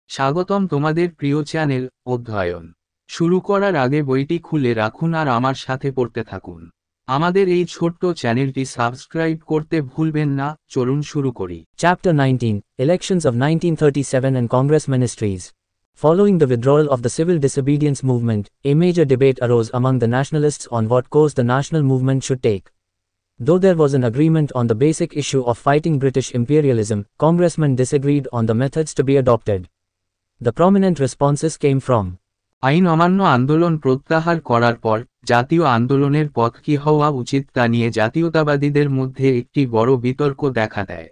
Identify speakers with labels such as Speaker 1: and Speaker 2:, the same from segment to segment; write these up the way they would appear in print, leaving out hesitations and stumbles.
Speaker 1: স্বাগতম তোমাদের প্রিয় চ্যানেল অধ্যয়ন শুরু করার আগে বইটি খুলে রাখুন আর আমার সাথে পড়তে থাকুন। আমাদের এই ছোট্ট চ্যানেলটি সাবস্ক্রাইব করতে ভুলবেন না। চলুন শুরু করি।
Speaker 2: Chapter 19, Elections of 1937 and Congress Ministries. Following the withdrawal of the civil disobedience movement, a major debate arose among the nationalists on what course the national movement should take. Though there was an agreement on the basic issue of fighting British imperialism, congressmen disagreed on the methods to be adopted. The prominent responses came from
Speaker 1: আইন অমান্য আন্দোলন প্রত্যাহার করার পর জাতীয় আন্দোলনের পথ কী হওয়া উচিত তা নিয়ে জাতীয়তাবাদীদের মধ্যে একটি বড় বিতর্ক দেখা দেয়।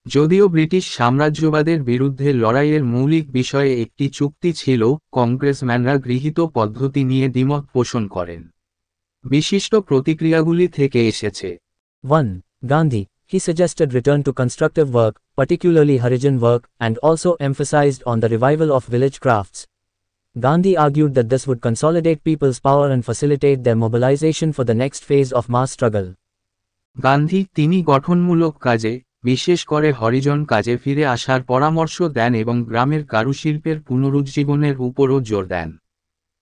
Speaker 1: যদিও ব্রিটিশ সাম্রাজ্যবাদের বিরুদ্ধে লড়াইয়ের মৌলিক বিষয়ে একটি চুক্তি ছিল, কংগ্রেসম্যানরা গৃহীত পদ্ধতি নিয়ে দ্বিমত পোষণ করেন। বিশিষ্ট প্রতিক্রিয়াগুলি থেকে এসেছে।
Speaker 2: 1. Gandhi. He suggested return to constructive work, particularly Harijan work, and also emphasized on the revival of village crafts. Gandhi argued that this would consolidate people's power and facilitate their mobilization for the next phase of mass struggle.
Speaker 1: Gandhi তিনি গঠনমূলক কাজে, বিশেষ করে হরিজন কাজে ফিরে আসার পরামর্শ দেন এবং গ্রামের কারুশিল্পের পুনরুজ্জীবনের উপরও জোর দেন।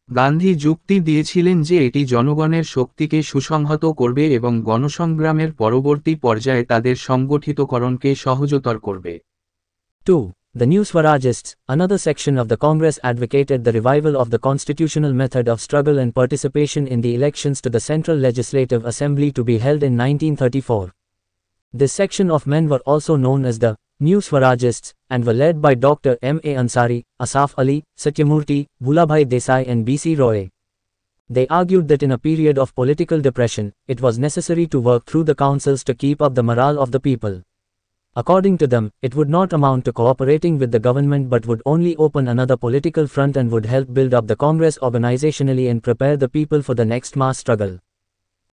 Speaker 1: গান্ধী যুক্তি দিয়েছিলেন যে এটি জনগণের শক্তিকে সুসংহত করবে এবং গণসংগ্রামের পরবর্তী পর্যায়ে তাদের সংগঠিতকরণকে সহজতর করবে।
Speaker 2: 2. The New Swarajists, another section of the Congress, advocated the revival of the constitutional method of struggle and participation in the elections to the Central Legislative Assembly to be held in 1934. This section of men were also known as the New Swarajists, and were led by Dr. M.A. Ansari, Asaf Ali, Satyamurthy, Bhulabhai Desai and B.C. Roy. They argued that in a period of political depression, it was necessary to work through the councils to keep up the morale of the people. According to them, it would not amount to cooperating with the government but would only open another political front and would help build up the Congress organizationally and prepare the people for the next mass struggle.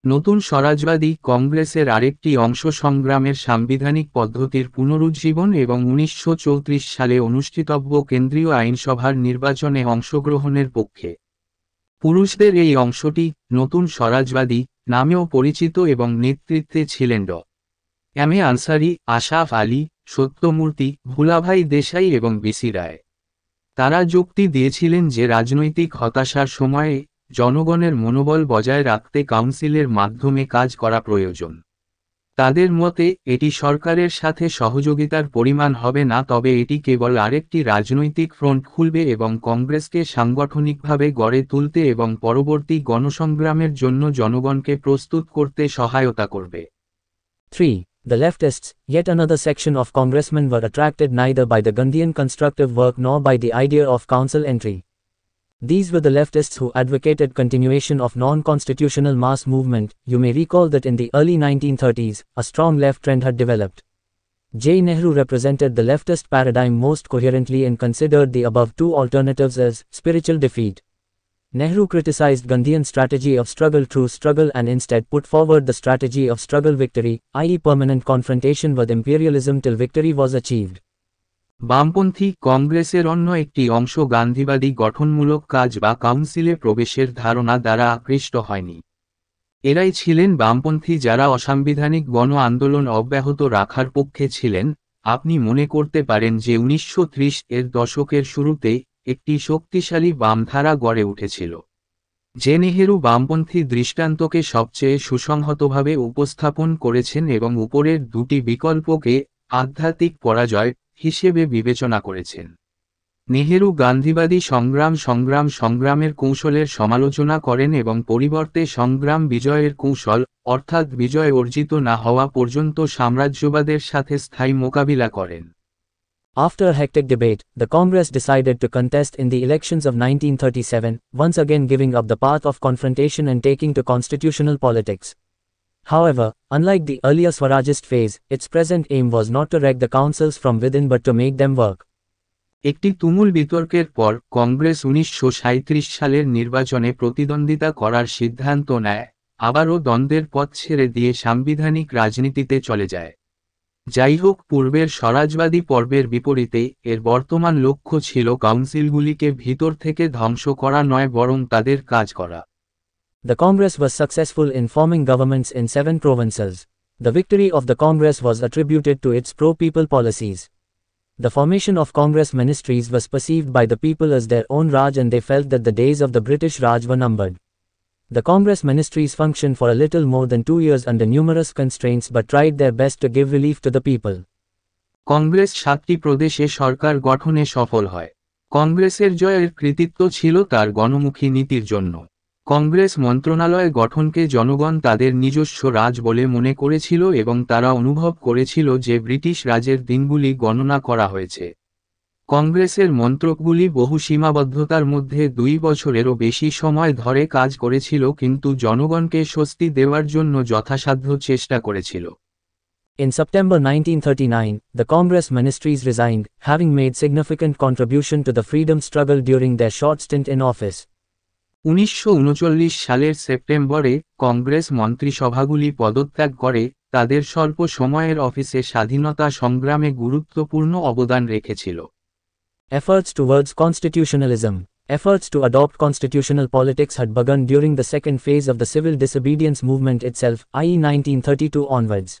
Speaker 1: নতুন স্বরাজবাদী কংগ্রেসের আরেকটি অংশ সংগ্রামের সাংবিধানিক পদ্ধতির পুনরুজ্জীবন এবং 1934 সালে অনুষ্ঠিতব্য কেন্দ্রীয় আইনসভার নির্বাচনে অংশগ্রহণের পক্ষে। পুরুষদের এই অংশটি নতুন স্বরাজবাদী নামেও পরিচিত এবং নেতৃত্বে ছিলেন ড. এম এ আনসারি, আশাফ আলী, সত্যমূর্তি, ভুলাভাই দেশাই এবং বিসি রায়। তারা যুক্তি দিয়েছিলেন যে রাজনৈতিক হতাশার সময়ে জনগণের মনোবল বজায় রাখতে কাউন্সিলের মাধ্যমে কাজ করা প্রয়োজন। তাদের মতে এটি সরকারের সাথে সহযোগিতার পরিমাণ হবে না, তবে এটি কেবল আরেকটি রাজনৈতিক ফ্রন্ট খুলবে এবং কংগ্রেসকে সাংগঠনিকভাবে গড়ে তুলতে এবং পরবর্তী গণসংগ্রামের জন্য জনগণকে প্রস্তুত করতে সহায়তা করবে।
Speaker 2: 3. The leftists, yet another section of congressmen, were attracted neither by the Gandhian constructive work nor by the idea of council entry. These were the leftists who advocated continuation of non-constitutional mass movement. You may recall that in the early 1930s, a strong left trend had developed. J. Nehru represented the leftist paradigm most coherently and considered the above two alternatives as spiritual defeat. Nehru criticized Gandhian strategy of struggle through struggle and instead put forward the strategy of struggle victory, i.e. permanent confrontation with imperialism till victory was achieved.
Speaker 1: বামপন্থী কংগ্রেসের অন্য একটি অংশ গান্ধীবাদী গঠনমূলক কাজ বা কাউন্সিলে প্রবেশের ধারণা দ্বারা আকৃষ্ট হয়নি। এরাই ছিলেন বামপন্থী যারা অসাংবিধানিক গণ আন্দোলন অব্যাহত রাখার পক্ষে ছিলেন। আপনি মনে করতে পারেন যে 1930 এর দশকের শুরুতে একটি শক্তিশালী বামধারা গড়ে উঠেছিল, যে নেহেরু বামপন্থী দৃষ্টান্তকে সবচেয়ে সুসংহতভাবে উপস্থাপন করেছেন এবং উপরের দুটি বিকল্পকে আধ্যাত্মিক পরাজয় হিসেবে বিবেচনা করেছেন। নেহেরু গান্ধীবাদী সংগ্রামের কৌশলের সমালোচনা করেন এবং পরিবর্তে সংগ্রাম বিজয়ের কৌশল, অর্থাৎ বিজয় অর্জিত না হওয়া পর্যন্ত সাম্রাজ্যবাদের সাথে স্থায়ী মোকাবিলা করেন।
Speaker 2: After a hectic debate, the Congress decided to contest in the elections of 1937, once again giving up the path of confrontation and taking to constitutional politics. However, unlike the earlier Swarajist phase, its present aim was not to wreck the councils from within but to make them work.
Speaker 1: একটি তুমুল বিতর্কের পর কংগ্রেস 1937 সালের নির্বাচনে প্রতিদ্বন্দ্বিতা করার সিদ্ধান্ত নেয়, আবারও দ্বন্দ্বের পথ ছেড়ে দিয়ে সাংবিধানিক রাজনীতিতে চলে যায়। যাই হোক, পূর্বের স্বরাজবাদী পর্বের বিপরীতে এর বর্তমান লক্ষ্য ছিল কাউন্সিলগুলিকে ভিতর থেকে ধ্বংস করা নয়, বরং তাদের কাজ করা।
Speaker 2: The Congress was successful in forming governments in 7 provinces. The victory of the Congress was attributed to its pro-people policies. The formation of Congress ministries was perceived by the people as their own Raj, and they felt that the days of the British Raj were numbered. The Congress ministries functioned for a little more than 2 years under numerous constraints but tried their best to give relief to the people.
Speaker 1: Congress 7টি প্রদেশে সরকার গঠনে সফল হয়। কংগ্রেসের জয়ের কৃতিত্ব ছিল তার গণমুখী নীতির জন্য। কংগ্রেস মন্ত্রণালয় গঠনকে জনগণ তাদের নিজস্ব রাজ বলে মনে করেছিল এবং তারা অনুভব করেছিল যে ব্রিটিশ রাজের দিনগুলি গণনা করা হয়েছে। কংগ্রেসের মন্ত্রকগুলি বহু সীমাবদ্ধতার মধ্যে 2 বছরেরও বেশি সময় ধরে কাজ করেছিল কিন্তু জনগণকে স্বস্তি দেওয়ার জন্য যথাসাধ্য চেষ্টা করেছিল।
Speaker 2: In September 1939, the Congress ministries resigned, having made significant contribution to the freedom struggle during their short stint in office.
Speaker 1: 1939 সালের সেপ্টেম্বরে কংগ্রেস মন্ত্রিসভাগুলি পদত্যাগ করে, তাদের স্বল্প সময়ের অফিসে স্বাধীনতা সংগ্রামে গুরুত্বপূর্ণ অবদান রেখেছিল।
Speaker 2: Efforts towards constitutionalism. Efforts to adopt constitutional politics had begun during the second phase of the civil disobedience movement itself, i.e. 1932 onwards.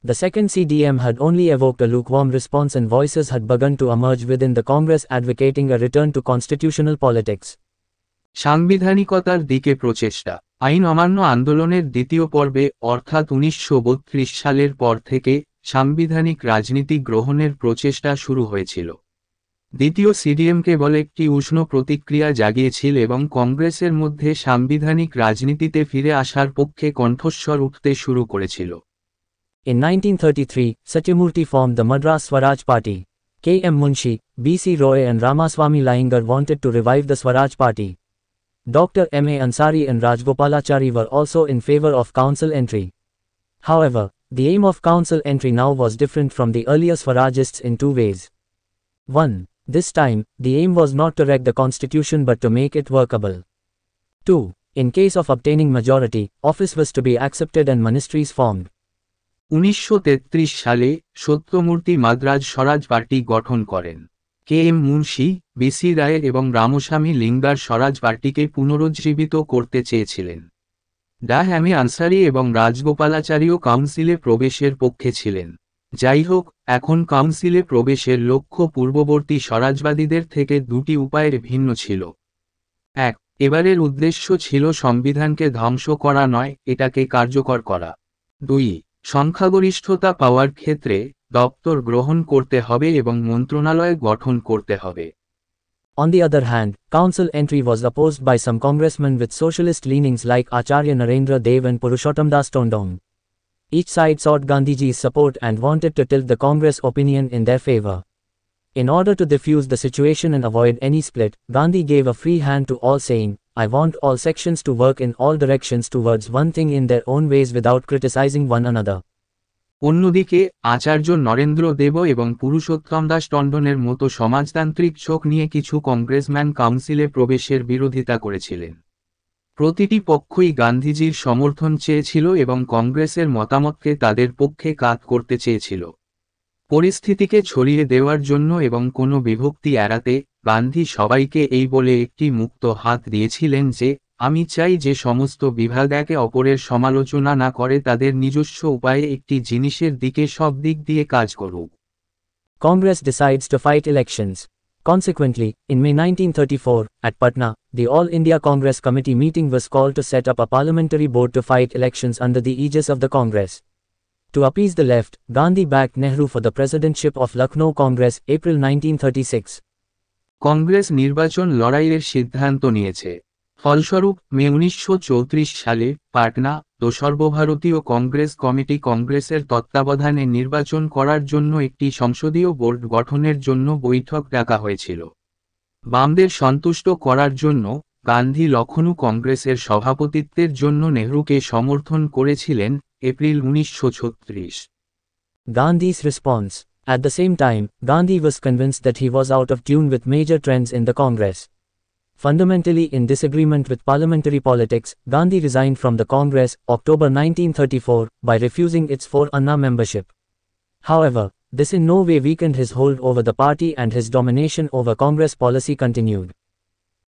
Speaker 2: The second CDM had only evoked a lukewarm response and voices had begun to emerge within the Congress advocating a return to constitutional politics.
Speaker 1: সাংবিধানিকতার দিকে প্রচেষ্টা। আইন অমান্য আন্দোলনের দ্বিতীয় পর্বে অর্থাৎ 1932 সালের পর থেকে সাংবিধানিক রাজনীতি গ্রহণের প্রচেষ্টা শুরু হয়েছিল। দ্বিতীয় সিডিএম কেবল একটি উষ্ণ প্রতিক্রিয়া জাগিয়েছিল এবং কংগ্রেসের মধ্যে সাংবিধানিক রাজনীতিতে ফিরে আসার পক্ষে কণ্ঠস্বর উঠতে শুরু করেছিল।
Speaker 2: In 1933, Satyamurthy formed the Madras Swaraj Party. K.M. Munshi, B.C. Roy and Ramaswamy Iyengar wanted to revive the Swaraj Party. Dr. M.A. Ansari and Rajgopalachari were also in favor of council entry. However, the aim of council entry now was different from the earlier Swarajists in 2 ways. 1. This time, the aim was not to wreck the constitution but to make it workable. 2. In case of obtaining majority, office was to be accepted and ministries formed.
Speaker 1: 1933 সালে সত্যমূর্তি মাদ্রাজ স্বরাজ party গঠন করেন। KM. Munshi, BC. রায় এবং Ramaswamy linger স্বরাজ পার্টিকে পুনরুজ্জীবিত করতে চেয়েছিলেন। ডা.এম.এ. আনসারি এবং রাজগোপালাচারীও কাউন্সিলে প্রবেশের পক্ষে ছিলেন। যাই হোক, এখন কাউন্সিলে প্রবেশের লক্ষ্য পূর্ববর্তী স্বরাজবাদীদের থেকে 2টি উপায়ে ভিন্ন ছিল। 1. এবারের উদ্দেশ্য ছিল সংবিধানকে ধ্বংস করা নয়, এটাকে কার্যকর করা। 2. সংখ্যাগরিষ্ঠতা পাওয়ার ক্ষেত্রে দপ্তর গ্রহণ করতে হবে এবং মন্ত্রণালয় গঠন করতে হবে।
Speaker 2: On the other hand, council entry was opposed by some congressmen with socialist leanings like Acharya Narendra Dev and Purushottamdas Tondong. Each side sought Gandhiji's support and wanted to tilt the Congress opinion in their favor. In order to diffuse the situation and avoid any split, Gandhi gave a free hand to all, saying, "I want all sections to work in all directions towards one thing in their own ways without criticizing one another."
Speaker 1: অন্যদিকে আচার্য নরেন্দ্র দেব এবং পুরুষোত্তম দাস টন্ডনের মতো সমাজতান্ত্রিক চোখ নিয়ে কিছু congressman কাউন্সিলে প্রবেশের বিরোধিতা করেছিলেন। প্রতিটি পক্ষই গান্ধীজির সমর্থন চেয়েছিল এবং কংগ্রেসের মতামতকে তাদের পক্ষে কাজ করতে চেয়েছিল। পরিস্থিতিকে ছড়িয়ে দেওয়ার জন্য এবং কোনো বিভক্তি এড়াতে গান্ধী সবাইকে এই বলে একটি মুক্ত হাত দিয়েছিলেন যে, আমি চাই যে সমস্ত বিভাগ একে অপরের সমালোচনা না করে তাদের নিজস্ব উপায়ে একটি জিনিসের দিকে সব দিক দিয়ে কাজ করুক।
Speaker 2: Congress decides to fight elections. Consequently, in May 1934, at Patna, the All India Congress Committee meeting was called to set up a parliamentary board to fight elections under the aegis of the Congress. To appease the left, Gandhi backed Nehru for the presidentship of Lucknow Congress, April 1936.
Speaker 1: Congress নির্বাচন লড়াইয়ের সিদ্ধান্ত নিয়েছে। ফলস্বরূপ মে 1934 সালে পাটনা সর্বভারতীয় Congress committee কংগ্রেসের তত্ত্বাবধানে নির্বাচন করার জন্য একটি সংসদীয় বোর্ড গঠনের জন্য বৈঠক ডাকা হয়েছিল। বামদের সন্তুষ্ট করার জন্য গান্ধী লখনউ কংগ্রেসের সভাপতিত্বের জন্য নেহরুকে সমর্থন করেছিলেন, April 1936।
Speaker 2: Gandhi's response. At the same time, Gandhi was convinced that he was out of tune with major trends in the Congress. Fundamentally in disagreement with parliamentary politics, Gandhi resigned from the Congress, October 1934, by refusing its 4 Anna membership. However, this in no way weakened his hold over the party and his domination over Congress policy continued.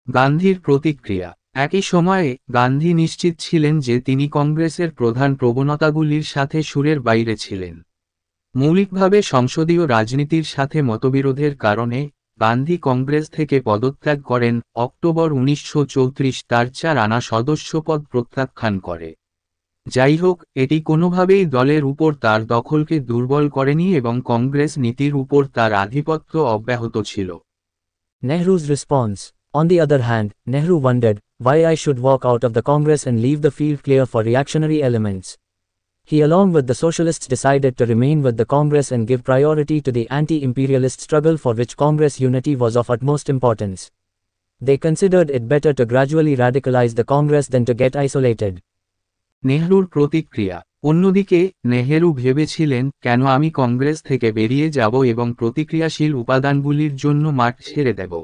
Speaker 1: গান্ধীর প্রতিক্রিয়া। একই সময়ে গান্ধী নিশ্চিত ছিলেন যে তিনি কংগ্রেসের প্রধান প্রবণতাগুলির সাথে সুরের বাইরে ছিলেন। মৌলিকভাবে সংসদীয় রাজনীতির সাথে মতবিরোধের কারণে গান্ধী কংগ্রেস থেকে পদত্যাগ করেন। অক্টোবর 1934 তার 4 আনা সদস্যপদ প্রত্যাখ্যান করে। যাই হোক, এটি কোনোভাবেই দলের উপর তার দখলকে দুর্বল করেনি এবং কংগ্রেস নীতির উপর তার আধিপত্য অব্যাহত ছিল।
Speaker 2: Nehru's response. On the other hand, Nehru wondered why I should walk out of the Congress and leave the field clear for reactionary elements. He along with the socialists decided to remain with the Congress and give priority to the anti-imperialist struggle for which Congress unity was of utmost importance. They considered it better to gradually radicalize the Congress than to get isolated.
Speaker 1: নেহরুর প্রতিক্রিয়া। অন্যদিকে নেহেরু ভেবেছিলেন, কেন আমি কংগ্রেস থেকে বেরিয়ে যাব এবং প্রতিক্রিয়াশীল উপাদানগুলির জন্য মাঠ ছেড়ে দেব।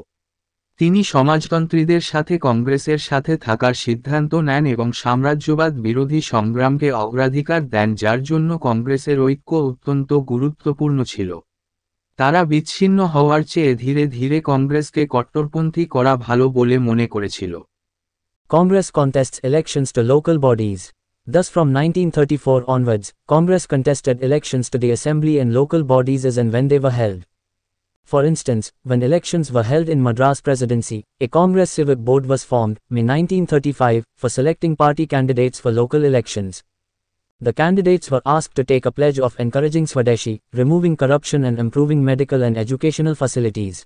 Speaker 1: তিনি সমাজতন্ত্রীদের সাথে কংগ্রেসের সাথে থাকার সিদ্ধান্ত নেন এবং সাম্রাজ্যবাদ বিরোধী সংগ্রামকে অগ্রাধিকার দেন, যার জন্য কংগ্রেসের ঐক্য অত্যন্ত গুরুত্বপূর্ণ ছিল। তারা বিচ্ছিন্ন হওয়ার চেয়ে ধীরে ধীরে কংগ্রেসকে কট্টরপন্থী করা ভালো বলে মনে করেছিল।
Speaker 2: Congress contests elections to local bodies. Thus from 1934 onwards, Congress contested elections to the assembly and local bodies as and when they were held. For instance, when elections were held in Madras Presidency, a Congress Civic Board was formed, May 1935, for selecting party candidates for local elections. The candidates were asked to take a pledge of encouraging Swadeshi, removing corruption and improving medical and educational facilities.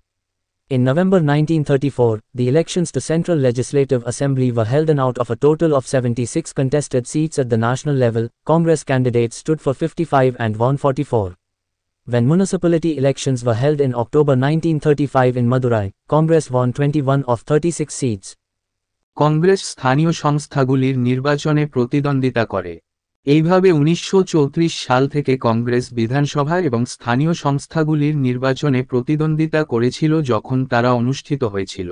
Speaker 2: In November 1934, the elections to Central Legislative Assembly were held and out of a total of 76 contested seats at the national level, Congress candidates stood for 55 and won 44. When municipality elections were held in October 1935 in Madurai, Congress won 21 of 36 seats.
Speaker 1: Congress স্থানীয় সংস্থাগুলির নির্বাচনে প্রতিদ্বন্দ্বিতা করে। এইভাবে 1934 সাল থেকে কংগ্রেস বিধানসভা এবং স্থানীয় সংস্থাগুলির নির্বাচনে প্রতিদ্বন্দ্বিতা করেছিল যখন তারা অনুষ্ঠিত হয়েছিল।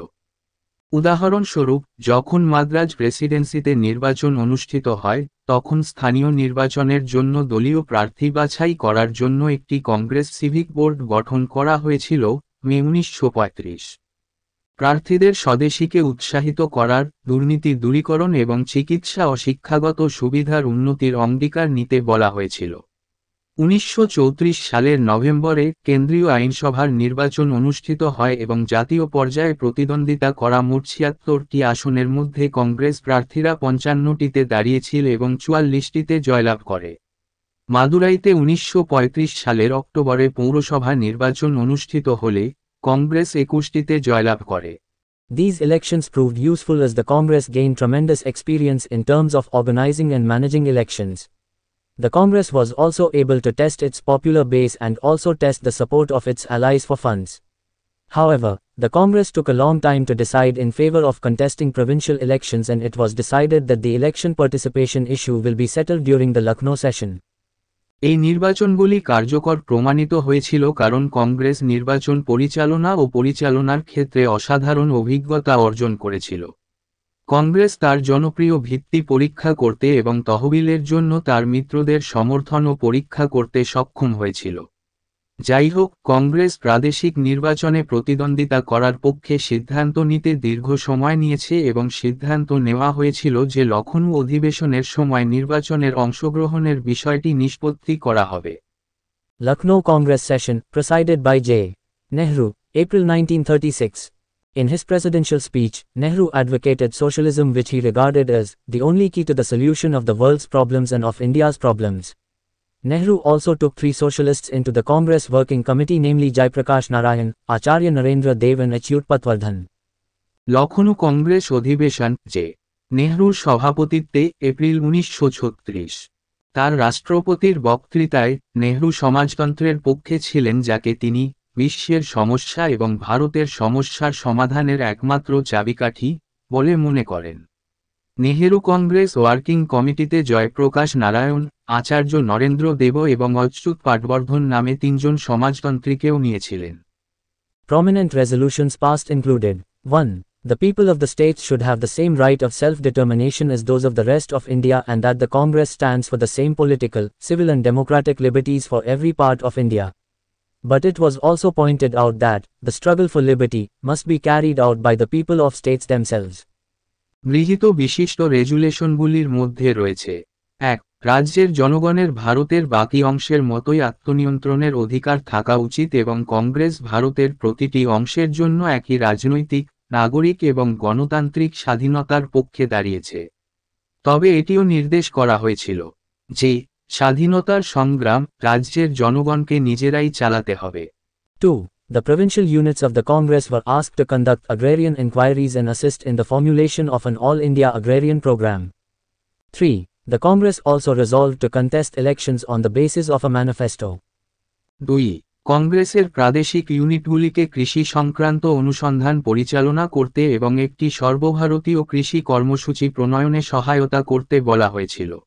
Speaker 1: উদাহরণস্বরূপ, যখন মাদ্রাজ প্রেসিডেন্সিতে নির্বাচন অনুষ্ঠিত হয়, তখন স্থানীয় নির্বাচনের জন্য দলীয় প্রার্থী বাছাই করার জন্য একটি কংগ্রেস সিভিক বোর্ড গঠন করা হয়েছিল, মে 1935। প্রার্থীদের স্বদেশীকে উৎসাহিত করার, দুর্নীতি দূরীকরণ এবং চিকিৎসা ও শিক্ষাগত সুবিধার উন্নতির অঙ্গীকার নিতে বলা হয়েছিল। 1934 সালের নভেম্বরে কেন্দ্রীয় আইনসভার নির্বাচন অনুষ্ঠিত হয় এবং জাতীয় পর্যায়ে প্রতিদ্বন্দ্বিতা করা মোট 76টি আসনের মধ্যে কংগ্রেস প্রার্থীরা 55টিতে দাঁড়িয়েছিল এবং 44টিতে জয়লাভ করে। মাদুরাইতে 1935 সালের অক্টোবরে পৌরসভা নির্বাচন অনুষ্ঠিত হলে কংগ্রেস 21টিতে জয়লাভ করে।
Speaker 2: These elections proved useful as the Congress gained tremendous experience in terms of organizing and managing elections. The Congress was also able to test its popular base and also test the support of its allies for funds. However, the Congress took a long time to decide in favor of contesting provincial elections, and it was decided that the election participation issue will be settled during the Lucknow session.
Speaker 1: এই নির্বাচনগুলি কার্যকর প্রমাণিত হয়েছিল কারণ কংগ্রেস নির্বাচন পরিচালনা ও পরিচালনার ক্ষেত্রে অসাধারণ অভিজ্ঞতা অর্জন করেছিল। কংগ্রেস তার জনপ্রিয় ভিত্তি পরীক্ষা করতে এবং তহবিলের জন্য তার মিত্রদের সমর্থনও পরীক্ষা করতে সক্ষম হয়েছিল। যাই হোক, কংগ্রেস প্রাদেশিক নির্বাচনে প্রতিদ্বন্দ্বিতা করার পক্ষে সিদ্ধান্ত নিতে দীর্ঘ সময় নিয়েছে এবং সিদ্ধান্ত নেওয়া হয়েছিল যে লখনউ অধিবেশনের সময় নির্বাচনের অংশগ্রহণের বিষয়টি নিষ্পত্তি করা হবে।
Speaker 2: Lucknow Congress session, presided by J. Nehru, April 1936. In his presidential speech, Nehru advocated socialism, which he regarded as the only key to the solution of the world's problems and of India's problems. Nehru also took 3 socialists into the Congress Working Committee, namely Jaiprakash Narayan, Acharya Narendra Dev and Achyut Patwardhan.
Speaker 1: Lucknow Congress অধিবেশন, যে নেহরুর সভাপতিত্বে, April 1936। তার রাষ্ট্রপতির বক্তৃতায় নেহরু সমাজতন্ত্রের পক্ষে ছিলেন, যাকে তিনি বিশ্বের সমস্যা এবং ভারতের সমস্যার সমাধানের একমাত্র চাবিকাঠি বলে মনে করেন। নেহেরু কংগ্রেস ওয়ার্কিং কমিটিতে জয়প্রকাশ নারায়ণ, আচার্য নরেন্দ্র দেব এবং অচ্যুত পাটবর্ধন নামে 3 জন সমাজতন্ত্রীকেও নিয়েছিলেন।
Speaker 2: Prominent resolutions passed included 1. The people of the states should have the same right of self-determination as those of the rest of India, and that the Congress stands for the same political, civil and democratic liberties for every part of India. But it was also pointed out that the struggle for liberty must be carried out by the people of states themselves.
Speaker 1: গৃহীত বিশিষ্ট রেজুলেশনগুলির মধ্যে রয়েছে: 1. রাজ্যের জনগণের ভারতের বাকি অংশের মতোই আত্মনিয়ন্ত্রণের অধিকার থাকা উচিত এবং কংগ্রেস ভারতের প্রতিটি অংশের জন্য একই রাজনৈতিক, নাগরিক এবং গণতান্ত্রিক স্বাধীনতার পক্ষে দাঁড়িয়েছে। তবে এটিও নির্দেশ করা হয়েছিল যে স্বাধীনতার সংগ্রাম রাজ্যের জনগণকে নিজেরাই চালাতে হবে।
Speaker 2: 2. The provincial units of the Congress were asked to conduct agrarian inquiries and assist in the formulation of an all-India agrarian program. 3. The Congress also resolved to contest elections on the basis of a manifesto.
Speaker 1: 2. কংগ্রেসের প্রাদেশিক ইউনিটগুলিকে কৃষি সংক্রান্ত অনুসন্ধান পরিচালনা করতে এবং একটি সর্বভারতীয় কৃষি কর্মসূচি প্রণয়নে সহায়তা করতে বলা হয়েছিল।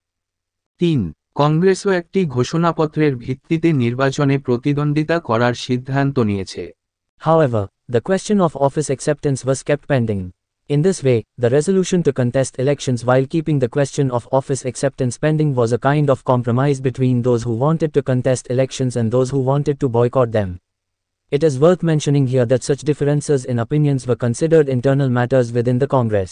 Speaker 1: 3. কংগ্রেসও একটি ঘোষণাপত্রের ভিত্তিতে নির্বাচনে প্রতিদ্বন্দ্বিতা করার সিদ্ধান্ত নিয়েছে।
Speaker 2: However, the question of office acceptance was kept pending. In this way, the resolution to contest elections while keeping the question of office acceptance pending was a kind of compromise between those who wanted to contest elections and those who wanted to boycott them. It is worth mentioning here that such differences in opinions were considered internal matters within the Congress.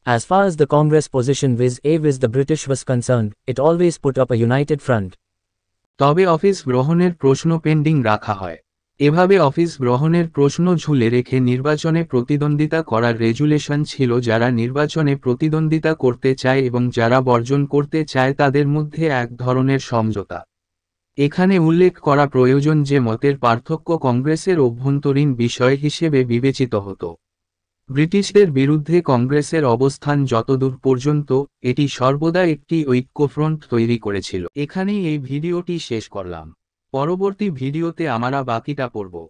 Speaker 2: As far as the Congress position vis-a-vis the British was concerned, it always put up a united front.
Speaker 1: তবে office গ্রহণের প্রশ্ন pending রাখা হয়। এভাবে office গ্রহণের প্রশ্ন ঝুলে রেখে নির্বাচনে প্রতিদ্বন্দ্বিতা করার রেজুলেশন ছিল যারা নির্বাচনে প্রতিদ্বন্দ্বিতা করতে চায় এবং যারা বর্জন করতে চায় তাদের মধ্যে এক ধরনের সমঝোতা। এখানে উল্লেখ করা প্রয়োজন যে মতের পার্থক্য কংগ্রেসের অভ্যন্তরীণ বিষয় হিসেবে বিবেচিত হতো। ব্রিটিশদের বিরুদ্ধে কংগ্রেসের অবস্থান যতদূর পর্যন্ত এটি সর্বদা একটি ঐক্যফ্রন্ট তৈরি করেছিল। এখানেই এই ভিডিওটি শেষ করলাম। পরবর্তী ভিডিওতে আমরা বাকিটা পড়ব।